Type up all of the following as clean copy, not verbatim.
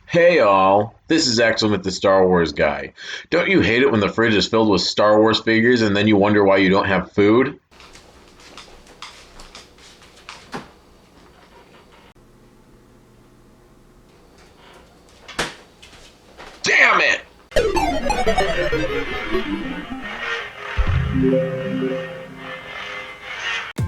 Hey all, this is Excellent the Star Wars guy. Don't you hate it when the fridge is filled with Star Wars figures and then you wonder why you don't have food? Damn it!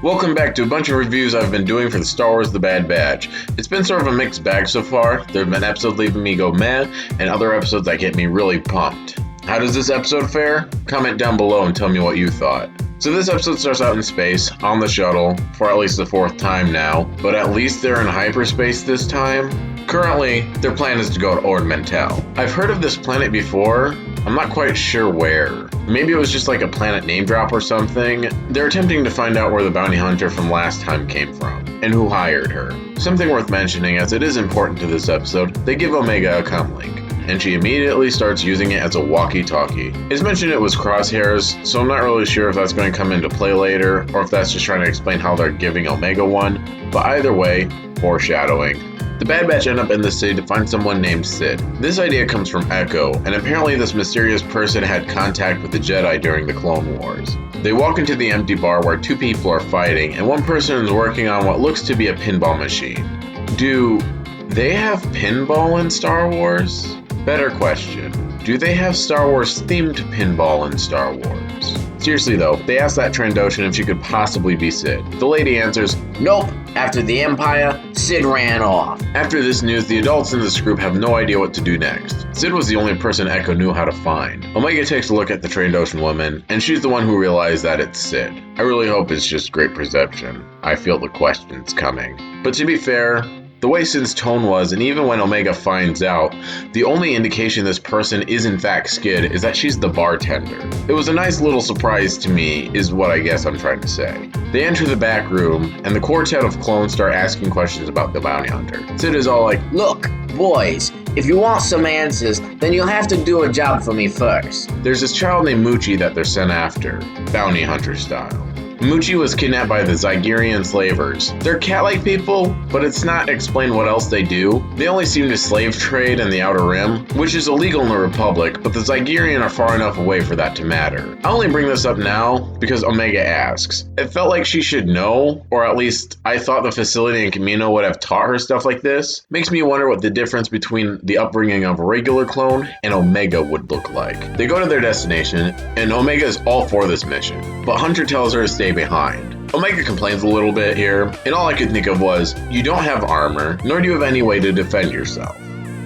Welcome back to a bunch of reviews I've been doing for the Star Wars The Bad Batch. It's been sort of a mixed bag so far. There have been episodes leaving me go meh, and other episodes that get me really pumped. How does this episode fare? Comment down below and tell me what you thought. So this episode starts out in space, on the shuttle, for at least the fourth time now, but at least they're in hyperspace this time. Currently, their plan is to go to Ord Mantell. I've heard of this planet before, I'm not quite sure where. Maybe it was just like a planet name drop or something. They're attempting to find out where the bounty hunter from last time came from, and who hired her. Something worth mentioning, as it is important to this episode, they give Omega a comlink, and she immediately starts using it as a walkie-talkie. It's mentioned it was crosshairs, so I'm not really sure if that's going to come into play later, or if that's just trying to explain how they're giving Omega one, but either way, foreshadowing. The Bad Batch end up in the city to find someone named Sid. This idea comes from Echo, and apparently this mysterious person had contact with the Jedi during the Clone Wars. They walk into the empty bar where two people are fighting, and one person is working on what looks to be a pinball machine. Do they have pinball in Star Wars? Better question, do they have Star Wars themed pinball in Star Wars? Seriously though, they ask that Trandoshan if she could possibly be Sid. The lady answers, "Nope. After the Empire, Sid ran off." After this news, the adults in this group have no idea what to do next. Sid was the only person Echo knew how to find. Omega takes a look at the Trandoshan woman, and she's the one who realized that it's Sid. I really hope it's just great perception. I feel the questions coming. But to be fair, the way Sid's tone was, and even when Omega finds out, the only indication this person is in fact Skid is that she's the bartender. It was a nice little surprise to me, is what I guess I'm trying to say. They enter the back room, and the quartet of clones start asking questions about the bounty hunter. Sid is all like, "Look, boys, if you want some answers, then you'll have to do a job for me first." there's this child named Moochie that they're sent after, bounty hunter style. Moochie was kidnapped by the Zygerian slavers. They're cat-like people, but it's not explained what else they do. They only seem to slave trade in the Outer Rim, which is illegal in the Republic, but the Zygerian are far enough away for that to matter. I only bring this up now because Omega asks. It felt like she should know, or at least I thought the facility in Kamino would have taught her stuff like this. Makes me wonder what the difference between the upbringing of a regular clone and Omega would look like. They go to their destination, and Omega is all for this mission, but Hunter tells her to stay behind. Omega complains a little bit here, and all I could think of was, you don't have armor, nor do you have any way to defend yourself.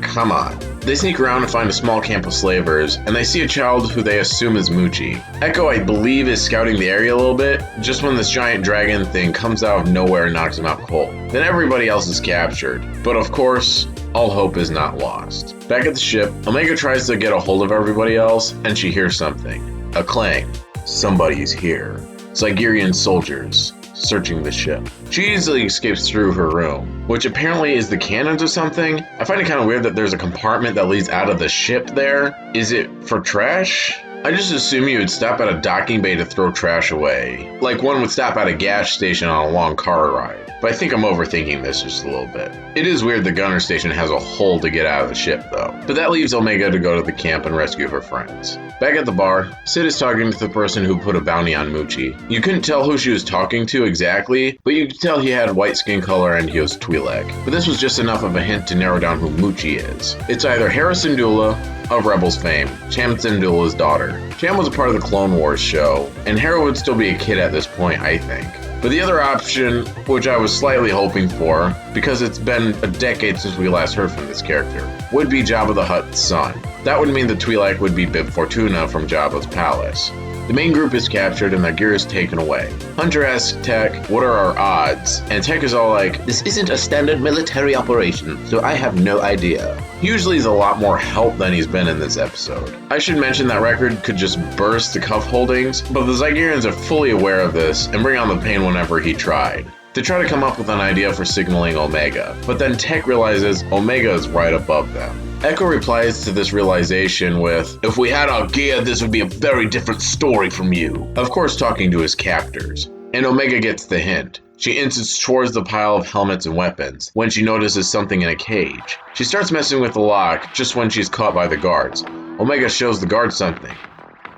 Come on. They sneak around and find a small camp of slavers, and they see a child who they assume is Moochie. Echo, I believe, is scouting the area a little bit, just when this giant dragon thing comes out of nowhere and knocks him out cold. Then everybody else is captured, but of course, all hope is not lost. Back at the ship, Omega tries to get a hold of everybody else, and she hears something. A clang. Somebody's here. Zygerian soldiers searching the ship. She easily escapes through her room, which apparently is the cannons or something. I find it kind of weird that there's a compartment that leads out of the ship there. Is it for trash? I just assume you would stop at a docking bay to throw trash away, like one would stop at a gas station on a long car ride. But I think I'm overthinking this just a little bit. It is weird the gunner station has a hole to get out of the ship though. But that leaves Omega to go to the camp and rescue her friends. Back at the bar, Sid is talking to the person who put a bounty on Moochie. You couldn't tell who she was talking to exactly, but you could tell he had white skin color and he was Twi'lek. But this was just enough of a hint to narrow down who Moochie is. It's either Hera Syndulla of Rebels fame, Cham Syndulla's daughter. Cham was a part of the Clone Wars show, and Hera would still be a kid at this point, I think. But the other option, which I was slightly hoping for, because it's been a decade since we last heard from this character, would be Jabba the Hutt's son. That would mean the Twi'lek would be Bib Fortuna from Jabba's palace. The main group is captured and their gear is taken away. Hunter asks Tech, what are our odds? And Tech is all like, this isn't a standard military operation, so I have no idea. Usually he's a lot more help than he's been in this episode. I should mention that Record could just burst the cuff holdings, but the Zygerians are fully aware of this and bring on the pain whenever he tried. They try to come up with an idea for signaling Omega, but then Tech realizes Omega is right above them. Echo replies to this realization with, if we had our gear, this would be a very different story from you. Of course talking to his captors. and Omega gets the hint. She inches towards the pile of helmets and weapons when she notices something in a cage. She starts messing with the lock just when she's caught by the guards. Omega shows the guards something.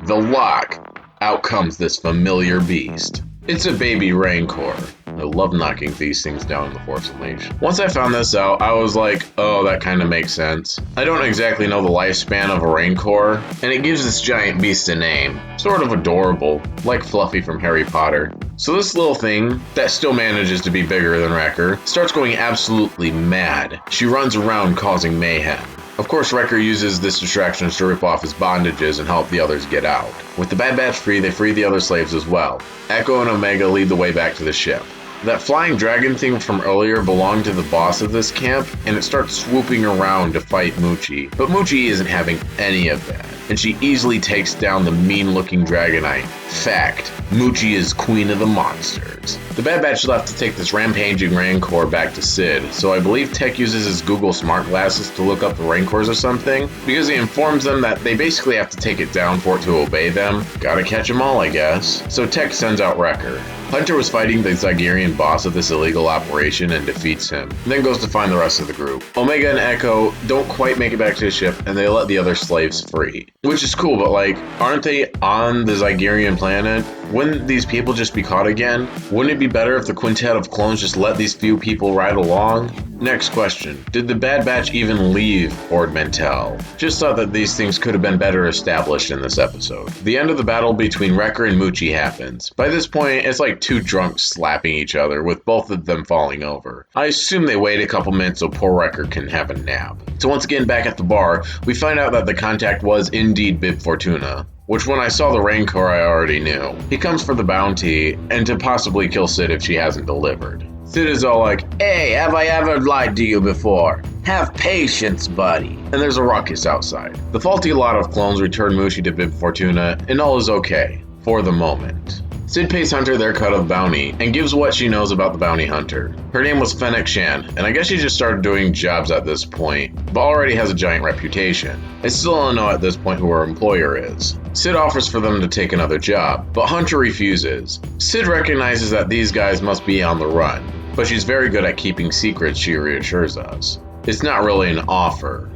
The lock. Out comes this familiar beast. It's a baby Rancor. I love knocking these things down in the Force Unleashed. Once I found this out, I was like, oh, that kind of makes sense. I don't exactly know the lifespan of a Rancor, and it gives this giant beast a name. Sort of adorable, like Fluffy from Harry Potter. So this little thing, that still manages to be bigger than Wrecker, starts going absolutely mad. She runs around causing mayhem. Of course, Wrecker uses this distraction to rip off his bondages and help the others get out. With the Bad Batch free, they free the other slaves as well. Echo and Omega lead the way back to the ship. That flying dragon thing from earlier belonged to the boss of this camp, and it starts swooping around to fight Muchi. But Muchi isn't having any of that, and she easily takes down the mean-looking Dragonite. Fact, Muchi is queen of the monsters. The Bad Batch left to take this rampaging Rancor back to Sid, so I believe Tech uses his Google smart glasses to look up the Rancors or something, because he informs them that they basically have to take it down for it to obey them. Gotta catch them all, I guess. So Tech sends out Wrecker. Hunter was fighting the Zygerian boss of this illegal operation and defeats him, then goes to find the rest of the group. Omega and Echo don't quite make it back to the ship, and they let the other slaves free. Which is cool, but like, aren't they on the Zygerian planet? Wouldn't these people just be caught again? Wouldn't it be better if the Quintet of Clones just let these few people ride along? Next question. Did the Bad Batch even leave Ord Mantell? Just thought that these things could have been better established in this episode. The end of the battle between Wrecker and Muchi happens. By this point, it's like two drunks slapping each other, with both of them falling over. I assume they wait a couple minutes so poor Wrecker can have a nap. So once again back at the bar, we find out that the contact was indeed Bib Fortuna. Which when I saw the Rancor I already knew. He comes for the bounty, and to possibly kill Sid if she hasn't delivered. Sid is all like, Hey, have I ever lied to you before? Have patience, buddy. and there's a ruckus outside. The faulty lot of clones return Mushi to Bib Fortuna, and all is okay, for the moment. Sid pays Hunter their cut of bounty, and gives what she knows about the bounty hunter. Her name was Fennec Shan, and I guess she just started doing jobs at this point, but already has a giant reputation. I still don't know at this point who her employer is. Sid offers for them to take another job, but Hunter refuses. Sid recognizes that these guys must be on the run, but she's very good at keeping secrets, she reassures us. It's not really an offer,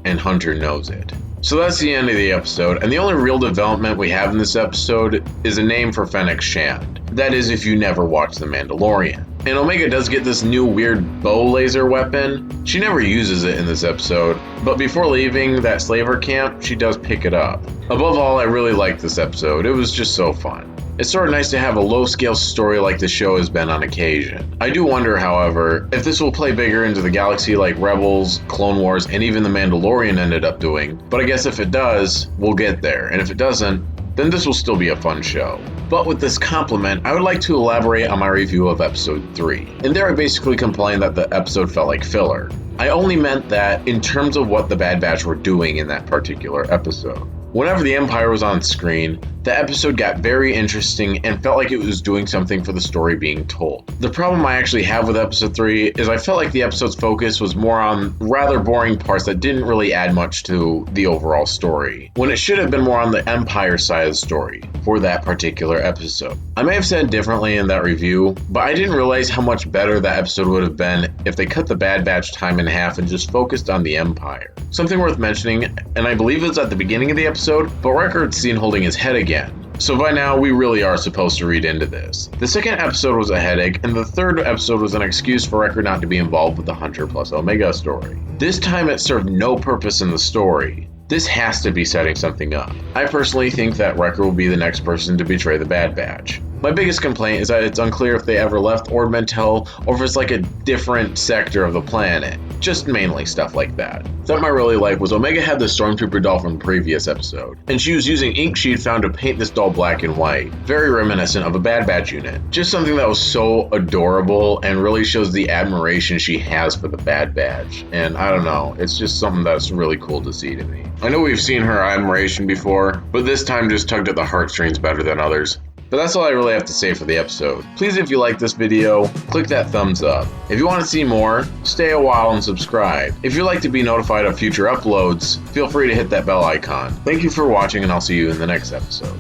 and Hunter knows it. So that's the end of the episode, and the only real development we have in this episode is a name for Fennec Shand. That is, if you never watched The Mandalorian. And Omega does get this new weird bow laser weapon. She never uses it in this episode, but before leaving that slaver camp, she does pick it up. Above all, I really liked this episode. It was just so fun. It's sort of nice to have a low-scale story like the show has been on occasion. I do wonder, however, if this will play bigger into the galaxy like Rebels, Clone Wars, and even The Mandalorian ended up doing. But I guess if it does, we'll get there. And if it doesn't, then this will still be a fun show. But with this compliment, I would like to elaborate on my review of episode 3. And there I basically complained that the episode felt like filler. I only meant that in terms of what the Bad Batch were doing in that particular episode. Whenever the Empire was on screen, the episode got very interesting and felt like it was doing something for the story being told. The problem I actually have with episode 3 is I felt like the episode's focus was more on rather boring parts that didn't really add much to the overall story, when it should have been more on the Empire side of the story for that particular episode. I may have said differently in that review, but I didn't realize how much better that episode would have been if they cut the Bad Batch time in half and just focused on the Empire. Something worth mentioning, and I believe it's at the beginning of the episode, but Record's seen holding his head again. So by now, we really are supposed to read into this. The second episode was a headache, and the third episode was an excuse for Record not to be involved with the Hunter plus Omega story. This time it served no purpose in the story. This has to be setting something up. I personally think that Wrecker will be the next person to betray the Bad Batch. My biggest complaint is that it's unclear if they ever left Ord Mantell or if it's like a different sector of the planet. Just mainly stuff like that. Something I really like was Omega had the Stormtrooper doll from the previous episode, and she was using ink she'd found to paint this doll black and white. Very reminiscent of a Bad Batch unit. Just something that was so adorable and really shows the admiration she has for the Bad Batch. And I don't know, it's just something that's really cool to see to me. I know we've seen her admiration before, but this time just tugged at the heartstrings better than others. But that's all I really have to say for the episode. Please, if you like this video, click that thumbs up. If you want to see more, stay a while and subscribe. If you'd like to be notified of future uploads, feel free to hit that bell icon. Thank you for watching, and I'll see you in the next episode.